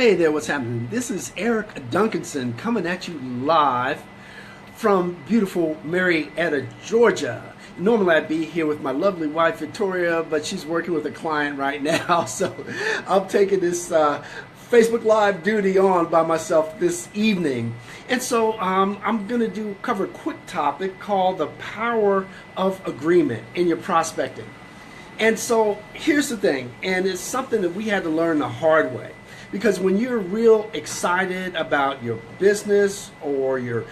Hey there, what's happening? This is Eric Duncanson coming at you live from beautiful Marietta, Georgia. Normally I'd be here with my lovely wife Victoria, but she's working with a client right now, so I'm taking this Facebook Live duty on by myself this evening. And so I'm going to cover a quick topic called the power of agreement in your prospecting. And so here's the thing, and it's something that we had to learn the hard way. Because when you're real excited about your business or your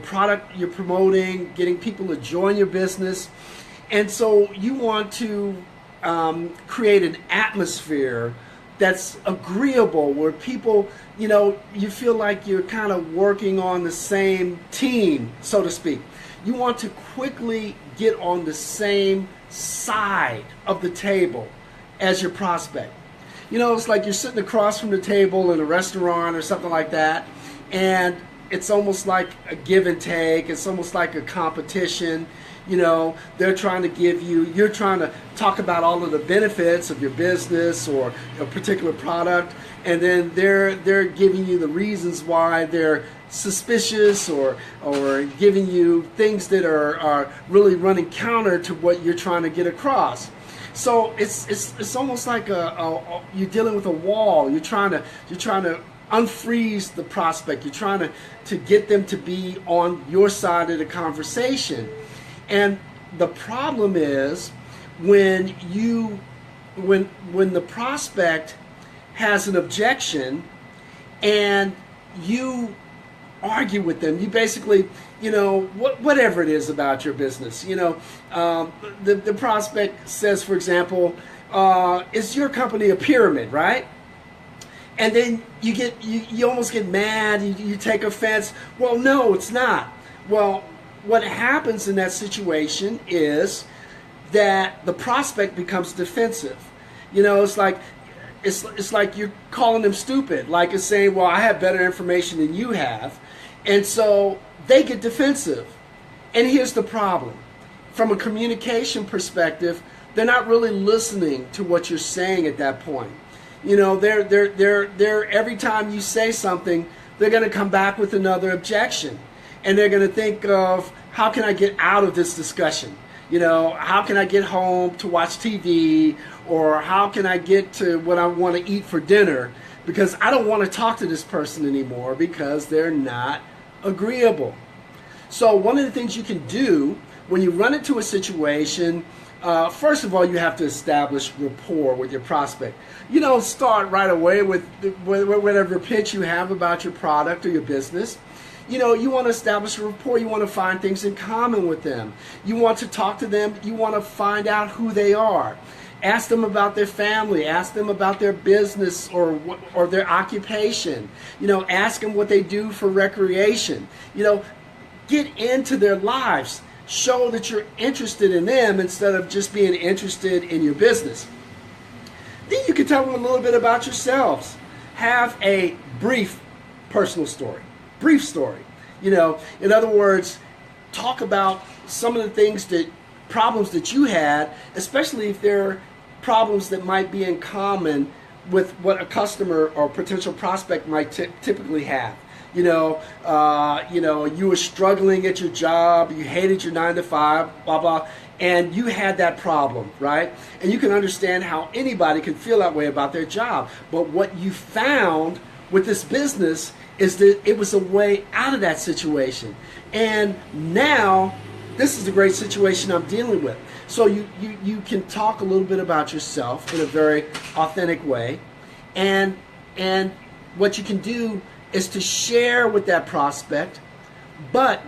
product you're promoting, getting people to join your business, and so you want to create an atmosphere that's agreeable, where people, you feel like you're kind of working on the same team, so to speak. You want to quickly get on the same side of the table as your prospect. It's like you're sitting across from the table in a restaurant or something like that, and it's almost like a give and take. It's almost like a competition. They're trying to give you, you're trying to talk about all of the benefits of your business or a particular product, and then they're giving you the reasons why they're suspicious or giving you things that are really running counter to what you're trying to get across. So it's almost like you're dealing with a wall. You're trying to unfreeze the prospect. You're trying to get them to be on your side of the conversation. And the problem is when the prospect has an objection and you argue with them, you basically, whatever it is about your business, the prospect says, for example, is your company a pyramid, right? And then you almost get mad, you take offense. Well, no, it's not. Well, what happens in that situation is that the prospect becomes defensive. It's like you're calling them stupid, like it's saying, well, I have better information than you have. And so they get defensive. And here's the problem. From a communication perspective, they're not really listening to what you're saying at that point. They're every time you say something, they're going to come back with another objection. And they're going to think of, how can I get out of this discussion? How can I get home to watch TV? Or how can I get to what I want to eat for dinner? Because I don't want to talk to this person anymore because they're not agreeable. So one of the things you can do when you run into a situation, first of all, you have to establish rapport with your prospect. You don't start right away with whatever pitch you have about your product or your business. You want to establish a rapport. You want to find things in common with them. You want to talk to them. You want to find out who they are. Ask them about their family. Ask them about their business or their occupation. Ask them what they do for recreation. Get into their lives. Show that you're interested in them instead of just being interested in your business. Then you can tell them a little bit about yourselves. Have a brief personal story. Brief story. In other words, talk about some of the problems that you had, especially if they're problems that might be in common with what a customer or potential prospect might typically have. You were struggling at your job, you hated your 9-to-5, blah, blah, and you had that problem, right? And you can understand how anybody can feel that way about their job. But what you found with this business is that it was a way out of that situation. And now, this is a great situation I'm dealing with. So you can talk a little bit about yourself in a very authentic way. And what you can do is to share with that prospect, but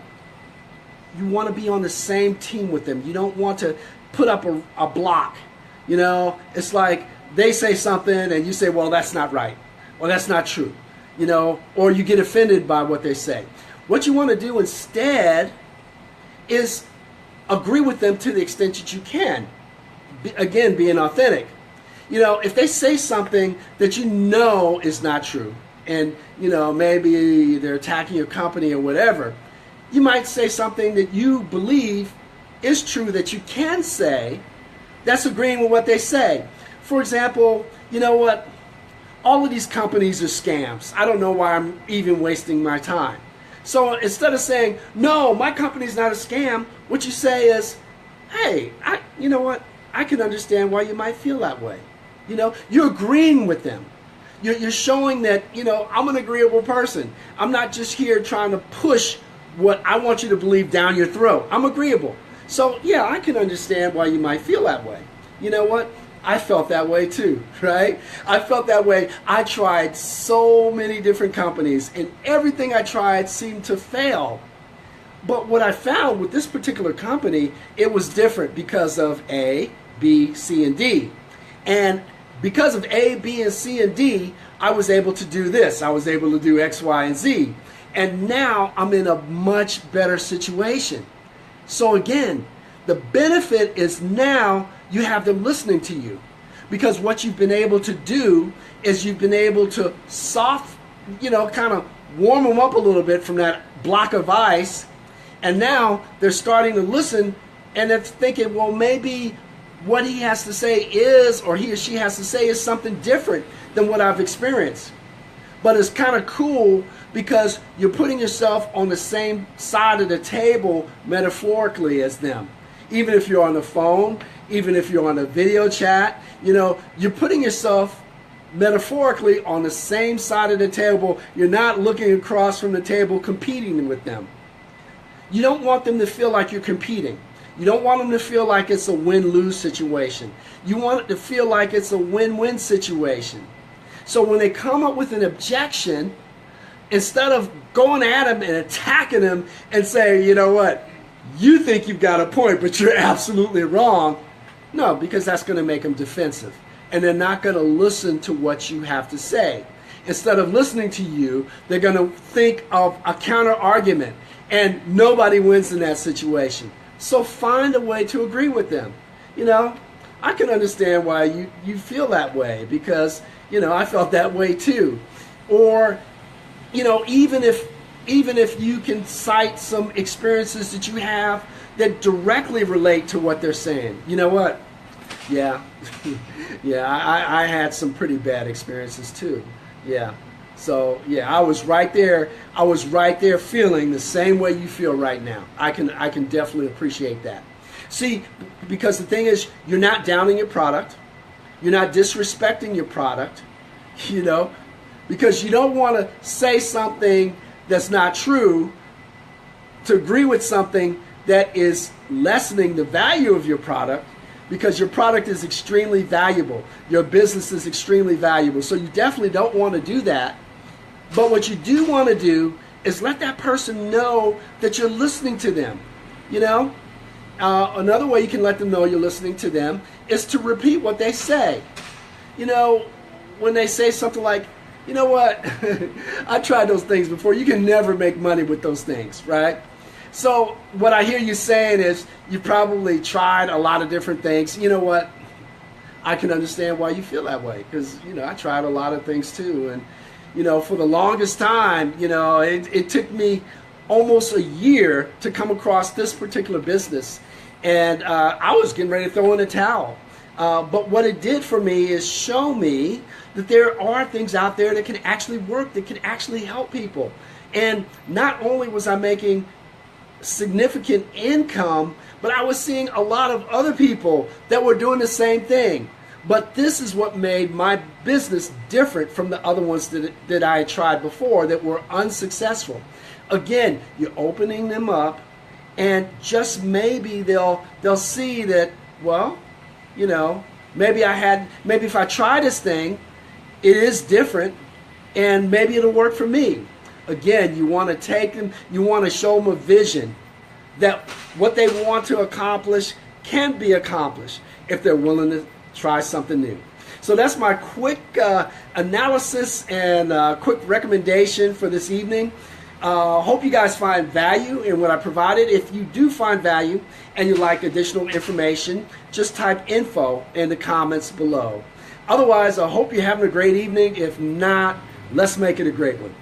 you want to be on the same team with them. You don't want to put up a block. It's like they say something and you say, well, that's not right. Well, that's not true. Or you get offended by what they say. What you want to do instead is agree with them to the extent that you can. Again, being authentic. If they say something that is not true, and maybe they're attacking your company or whatever, you might say something that you believe is true that you can say that's agreeing with what they say. For example, all of these companies are scams. I don't know why I'm even wasting my time. So instead of saying, no, my company's not a scam, what you say is, hey, you know what? I can understand why you might feel that way. You know, you're agreeing with them. You're showing that, you know, I'm an agreeable person. I'm not just here trying to push what I want you to believe down your throat. I'm agreeable. So, yeah, I can understand why you might feel that way. You know what? I felt that way too, right? I felt that way. I tried so many different companies, and everything I tried seemed to fail. But what I found with this particular company, it was different because of A, B, C, and D. And because of A, B, and C, and D, I was able to do this. I was able to do X, Y, and Z. And now I'm in a much better situation. So again, the benefit is now you have them listening to you. Because what you've been able to do is you've been able to kind of warm them up a little bit from that block of ice. And now they're starting to listen, and they're thinking, well, maybe what he has to say is, or he or she has to say is something different than what I've experienced. But it's kind of cool because you're putting yourself on the same side of the table metaphorically as them. Even if you're on the phone, even if you're on a video chat, you know, you're putting yourself metaphorically on the same side of the table. You're not looking across from the table competing with them. You don't want them to feel like you're competing. You don't want them to feel like it's a win-lose situation. You want it to feel like it's a win-win situation. So when they come up with an objection, instead of going at them and attacking them and saying, you know what, you think you've got a point, but you're absolutely wrong. No, because that's going to make them defensive. And they're not going to listen to what you have to say. Instead of listening to you, they're going to think of a counter-argument. And nobody wins in that situation. So find a way to agree with them. You know, I can understand why you feel that way because, you know, I felt that way too. Or, you know, even if you can cite some experiences that you have that directly relate to what they're saying. You know what? Yeah. Yeah, I had some pretty bad experiences too. Yeah. So, yeah, I was right there. I was right there feeling the same way you feel right now. I can definitely appreciate that. See, because the thing is, you're not downing your product. You're not disrespecting your product, you know, because you don't want to say something that's not true to agree with something that is lessening the value of your product, because your product is extremely valuable. Your business is extremely valuable. So you definitely don't want to do that. But what you do want to do is let that person know that you're listening to them. You know, another way you can let them know you're listening to them is to repeat what they say. You know, when they say something like, you know what, I tried those things before. You can never make money with those things, right? So what I hear you saying is you probably tried a lot of different things. You know what, I can understand why you feel that way because, you know, I tried a lot of things too. And you know, for the longest time, you know, it took me almost a year to come across this particular business. And I was getting ready to throw in a towel. But what it did for me is show me that there are things out there that can actually work, that can actually help people. And not only was I making significant income, but I was seeing a lot of other people that were doing the same thing. But this is what made my business different from the other ones that I had tried before that were unsuccessful. Again, you're opening them up, and just maybe they'll see that, well, you know, maybe if I try this thing, it is different, and maybe it'll work for me. Again, you want to take them, you want to show them a vision that what they want to accomplish can be accomplished if they're willing to try something new. So that's my quick analysis and quick recommendation for this evening. Hope you guys find value in what I provided. If you do find value and you'd like additional information, just type info in the comments below. Otherwise, I hope you're having a great evening. If not, let's make it a great one.